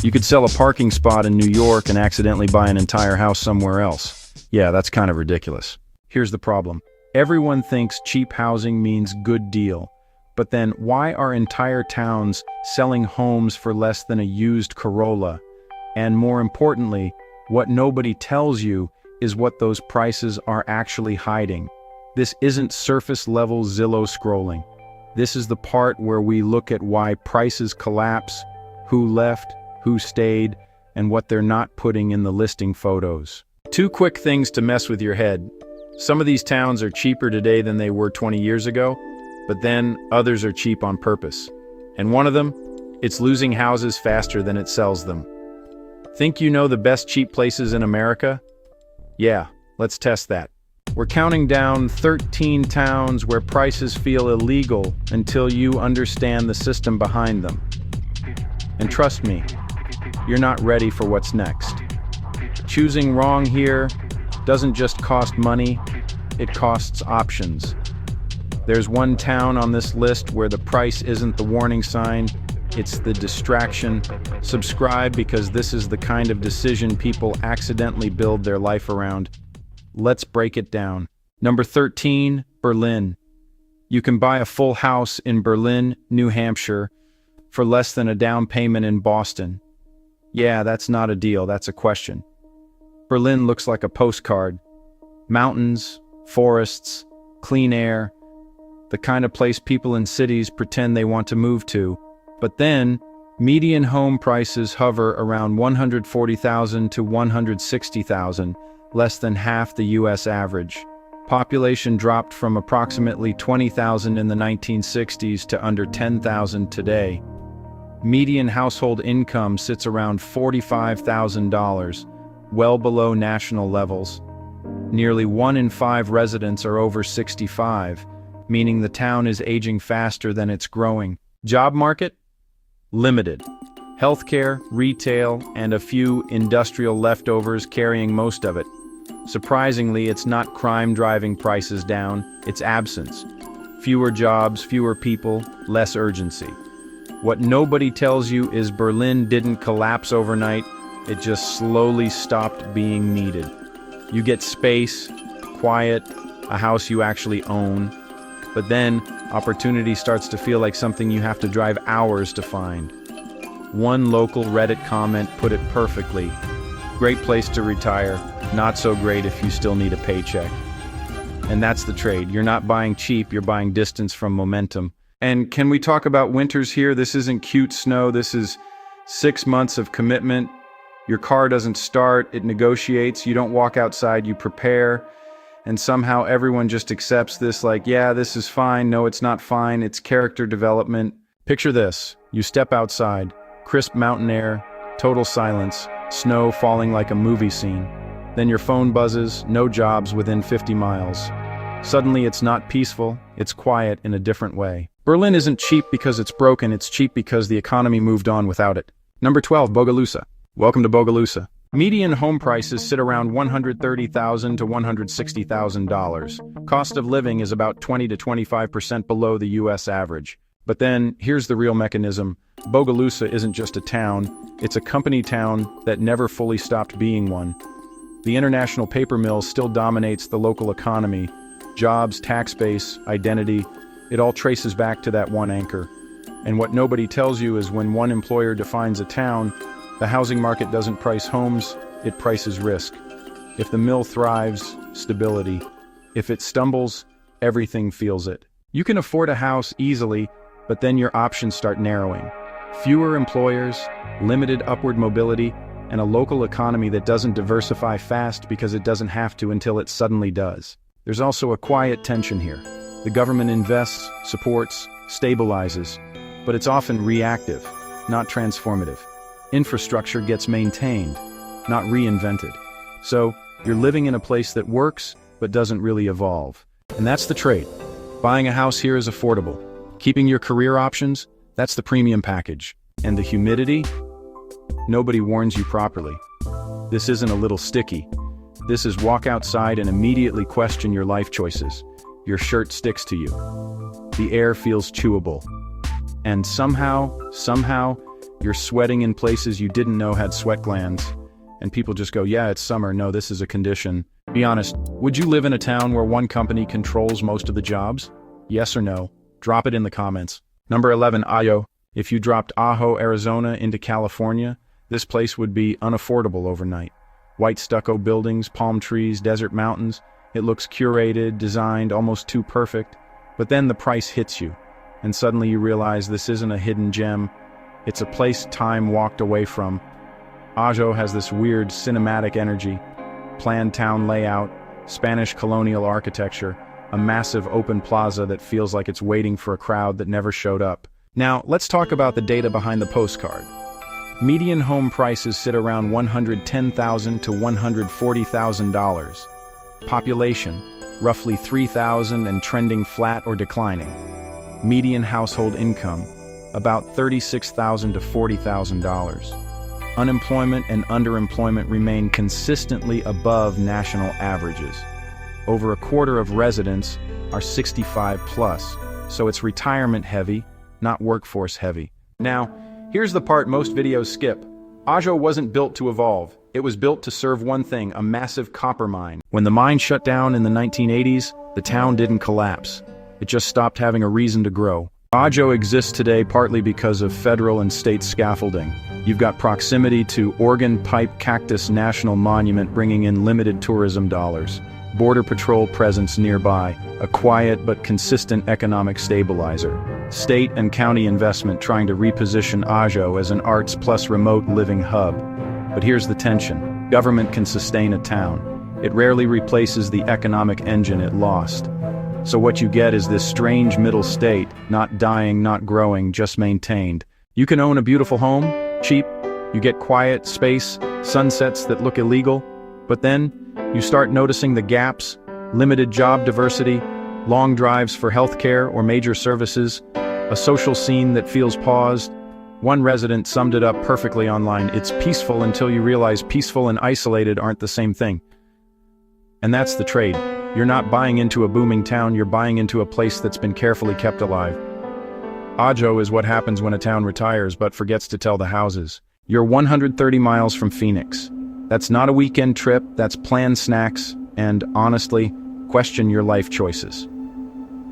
You could sell a parking spot in New York and accidentally buy an entire house somewhere else. Yeah, that's kind of ridiculous. Here's the problem. Everyone thinks cheap housing means good deal. But then why are entire towns selling homes for less than a used Corolla? And more importantly, what nobody tells you is what those prices are actually hiding. This isn't surface-level Zillow scrolling. This is the part where we look at why prices collapse, who left, who stayed, and what they're not putting in the listing photos. Two quick things to mess with your head. Some of these towns are cheaper today than they were 20 years ago, but then others are cheap on purpose. And one of them, it's losing houses faster than it sells them. Think you know the best cheap places in America? Yeah, let's test that. We're counting down 13 towns where prices feel illegal until you understand the system behind them. And trust me, you're not ready for what's next. Choosing wrong here doesn't just cost money, it costs options. There's one town on this list where the price isn't the warning sign, it's the distraction. Subscribe because this is the kind of decision people accidentally build their life around. Let's break it down. Number 13, Berlin. You can buy a full house in Berlin, New Hampshire, for less than a down payment in Boston. Yeah, that's not a deal, that's a question. Berlin looks like a postcard. Mountains, forests, clean air, the kind of place people in cities pretend they want to move to. But then, median home prices hover around $140,000 to $160,000, less than half the US average. Population dropped from approximately 20,000 in the 1960s to under 10,000 today. Median household income sits around $45,000, well below national levels. Nearly 1 in 5 residents are over 65, meaning the town is aging faster than it's growing. Job market? Limited. Healthcare, retail, and a few industrial leftovers carrying most of it. Surprisingly, it's not crime driving prices down, it's absence. Fewer jobs, fewer people, less urgency. What nobody tells you is Berlin didn't collapse overnight, it just slowly stopped being needed. You get space, quiet, a house you actually own, but then opportunity starts to feel like something you have to drive hours to find. One local Reddit comment put it perfectly. Great place to retire, not so great if you still need a paycheck. And that's the trade. You're not buying cheap, you're buying distance from momentum. And can we talk about winters here? This isn't cute snow, this is 6 months of commitment. Your car doesn't start, it negotiates, you don't walk outside, you prepare. And somehow everyone just accepts this like, yeah, this is fine, no, it's not fine, it's character development. Picture this, you step outside, crisp mountain air, total silence, snow falling like a movie scene. Then your phone buzzes, no jobs within 50 miles. Suddenly it's not peaceful, it's quiet in a different way. Berlin isn't cheap because it's broken, it's cheap because the economy moved on without it. Number 12, Bogalusa. Welcome to Bogalusa. Median home prices sit around $130,000 to $160,000. Cost of living is about 20 to 25% below the US average. But then, here's the real mechanism. Bogalusa isn't just a town, it's a company town that never fully stopped being one. The international paper mill still dominates the local economy. Jobs, tax base, identity, it all traces back to that one anchor. And what nobody tells you is when one employer defines a town, the housing market doesn't price homes, it prices risk. If the mill thrives, stability. If it stumbles, everything feels it. You can afford a house easily, but then your options start narrowing. Fewer employers, limited upward mobility, and a local economy that doesn't diversify fast because it doesn't have to until it suddenly does. There's also a quiet tension here. The government invests, supports, stabilizes, but it's often reactive, not transformative. Infrastructure gets maintained, not reinvented. So, you're living in a place that works, but doesn't really evolve. And that's the trade. Buying a house here is affordable. Keeping your career options, that's the premium package. And the humidity? Nobody warns you properly. This isn't a little sticky. This is walk outside and immediately question your life choices. Your shirt sticks to you. The air feels chewable. And somehow, You're sweating in places you didn't know had sweat glands. And people just go, yeah, it's summer. No, this is a condition. Be honest, would you live in a town where one company controls most of the jobs? Yes or no? Drop it in the comments. Number 11, Ajo. If you dropped Ajo, Arizona into California, this place would be unaffordable overnight. White stucco buildings, palm trees, desert mountains. It looks curated, designed, almost too perfect. But then the price hits you, and suddenly you realize this isn't a hidden gem. It's a place time walked away from. Ajo has this weird cinematic energy, planned town layout, Spanish colonial architecture, a massive open plaza that feels like it's waiting for a crowd that never showed up. Now, let's talk about the data behind the postcard. Median home prices sit around $110,000 to $140,000. Population, roughly 3,000 and trending flat or declining. Median household income, about $36,000 to $40,000. Unemployment and underemployment remain consistently above national averages. Over a quarter of residents are 65 plus, so it's retirement heavy, not workforce heavy. Now, here's the part most videos skip. Ajo wasn't built to evolve. It was built to serve one thing, a massive copper mine. When the mine shut down in the 1980s, the town didn't collapse. It just stopped having a reason to grow. Ajo exists today partly because of federal and state scaffolding. You've got proximity to Organ Pipe Cactus National Monument bringing in limited tourism dollars. Border Patrol presence nearby, a quiet but consistent economic stabilizer. State and county investment trying to reposition Ajo as an arts plus remote living hub. But here's the tension. Government can sustain a town. It rarely replaces the economic engine it lost. So what you get is this strange middle state, not dying, not growing, just maintained. You can own a beautiful home, cheap, you get quiet, space, sunsets that look illegal, but then you start noticing the gaps, limited job diversity, long drives for healthcare or major services, a social scene that feels paused. One resident summed it up perfectly online. It's peaceful until you realize peaceful and isolated aren't the same thing. And that's the trade. You're not buying into a booming town, you're buying into a place that's been carefully kept alive. Ajo is what happens when a town retires but forgets to tell the houses. You're 130 miles from Phoenix. That's not a weekend trip, that's planned snacks, and honestly, question your life choices.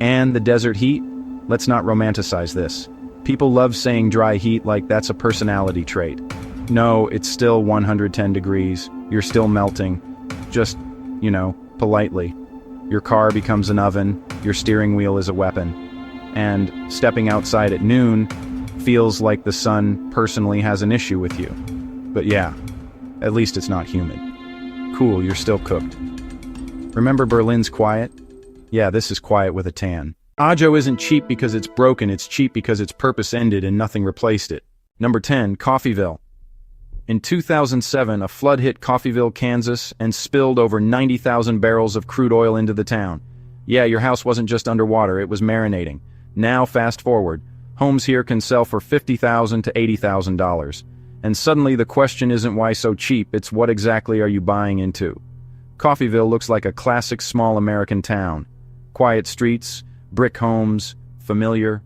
And the desert heat? Let's not romanticize this. People love saying dry heat like that's a personality trait. No, it's still 110 degrees, you're still melting. Just, politely. Your car becomes an oven, your steering wheel is a weapon. And stepping outside at noon feels like the sun personally has an issue with you. But yeah, at least it's not humid. Cool, you're still cooked. Remember Berlin's quiet? Yeah, this is quiet with a tan. Ajo isn't cheap because it's broken, it's cheap because its purpose ended and nothing replaced it. Number 10, Coffeyville. In 2007, a flood hit Coffeyville, Kansas, and spilled over 90,000 barrels of crude oil into the town. Yeah, your house wasn't just underwater, it was marinating. Now, fast forward, homes here can sell for $50,000 to $80,000. And suddenly the question isn't why so cheap, it's what exactly are you buying into? Coffeyville looks like a classic small American town. Quiet streets, brick homes, familiar.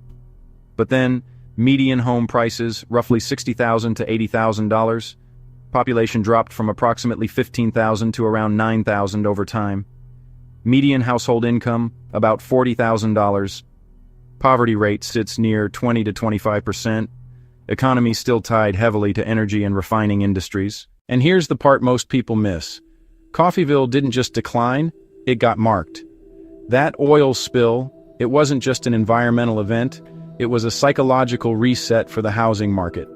But then, median home prices, roughly $60,000 to $80,000. Population dropped from approximately 15,000 to around 9,000 over time. Median household income, about $40,000. Poverty rate sits near 20 to 25%. Economy still tied heavily to energy and refining industries. And here's the part most people miss. Coffeyville didn't just decline, it got marked. That oil spill, it wasn't just an environmental event, it was a psychological reset for the housing market.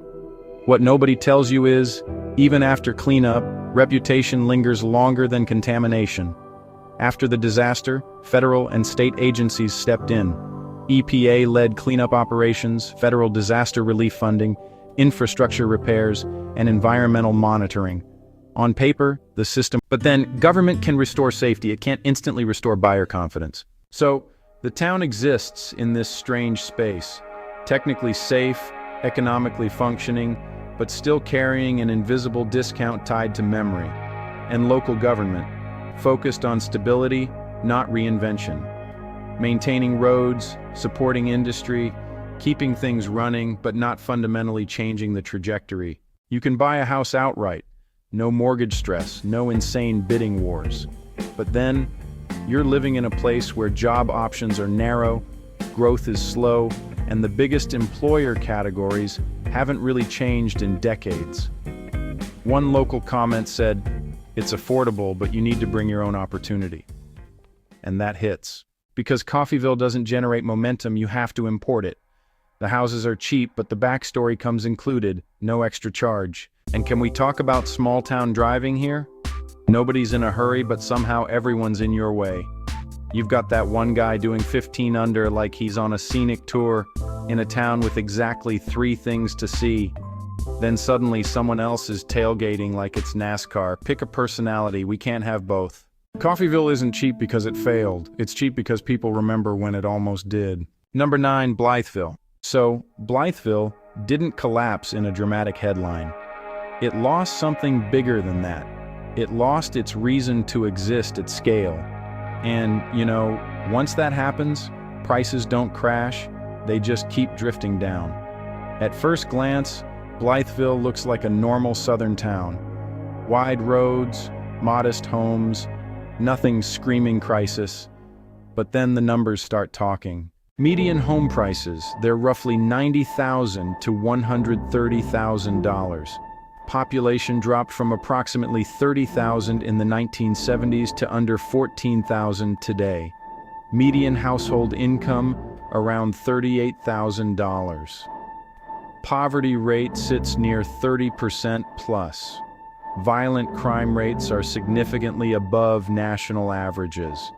What nobody tells you is, even after cleanup, reputation lingers longer than contamination. After the disaster, federal and state agencies stepped in. EPA-led cleanup operations, federal disaster relief funding, infrastructure repairs, and environmental monitoring. On paper, the system, but then government can restore safety, it can't instantly restore buyer confidence. So, the town exists in this strange space, technically safe, economically functioning, but still carrying an invisible discount tied to memory. And local government, focused on stability, not reinvention. Maintaining roads, supporting industry, keeping things running but not fundamentally changing the trajectory. You can buy a house outright, no mortgage stress, no insane bidding wars. But then, you're living in a place where job options are narrow, growth is slow, and the biggest employer categories haven't really changed in decades. One local comment said, "It's affordable, but you need to bring your own opportunity." And that hits. Because Coffeyville doesn't generate momentum, you have to import it. The houses are cheap, but the backstory comes included, no extra charge. And can we talk about small-town driving here? Nobody's in a hurry, but somehow everyone's in your way. You've got that one guy doing 15 under like he's on a scenic tour in a town with exactly 3 things to see. Then suddenly someone else is tailgating like it's NASCAR. Pick a personality, we can't have both. Coffeyville isn't cheap because it failed. It's cheap because people remember when it almost did. Number 9, Blytheville. So, Blytheville didn't collapse in a dramatic headline. It lost something bigger than that. It lost its reason to exist at scale. And, once that happens, prices don't crash, they just keep drifting down. At first glance, Blytheville looks like a normal southern town. Wide roads, modest homes, nothing screaming crisis. But then the numbers start talking. Median home prices, they're roughly $90,000 to $130,000. Population dropped from approximately 30,000 in the 1970s to under 14,000 today. Median household income around $38,000. Poverty rate sits near 30% plus. Violent crime rates are significantly above national averages.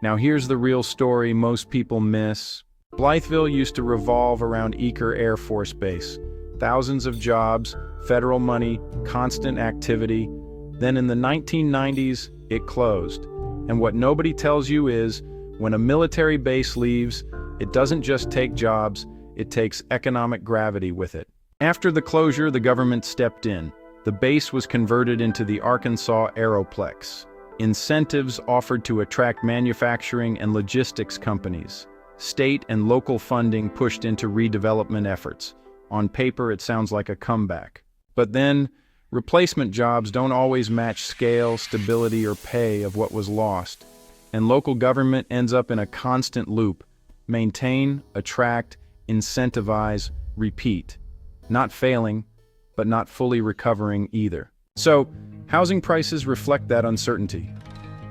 Now here's the real story most people miss. Blytheville used to revolve around Eaker Air Force Base. Thousands of jobs, federal money, constant activity. Then in the 1990s, it closed. And what nobody tells you is, when a military base leaves, it doesn't just take jobs, it takes economic gravity with it. After the closure, the government stepped in. The base was converted into the Arkansas Aeroplex. Incentives offered to attract manufacturing and logistics companies. State and local funding pushed into redevelopment efforts. On paper, it sounds like a comeback. But then, replacement jobs don't always match scale, stability, or pay of what was lost. And local government ends up in a constant loop. Maintain, attract, incentivize, repeat. Not failing, but not fully recovering either. So, housing prices reflect that uncertainty.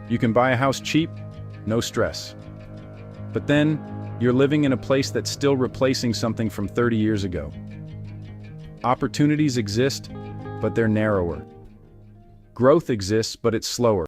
You can buy a house cheap, no stress. But then, you're living in a place that's still replacing something from 30 years ago. Opportunities exist, but they're narrower. Growth exists, but it's slower.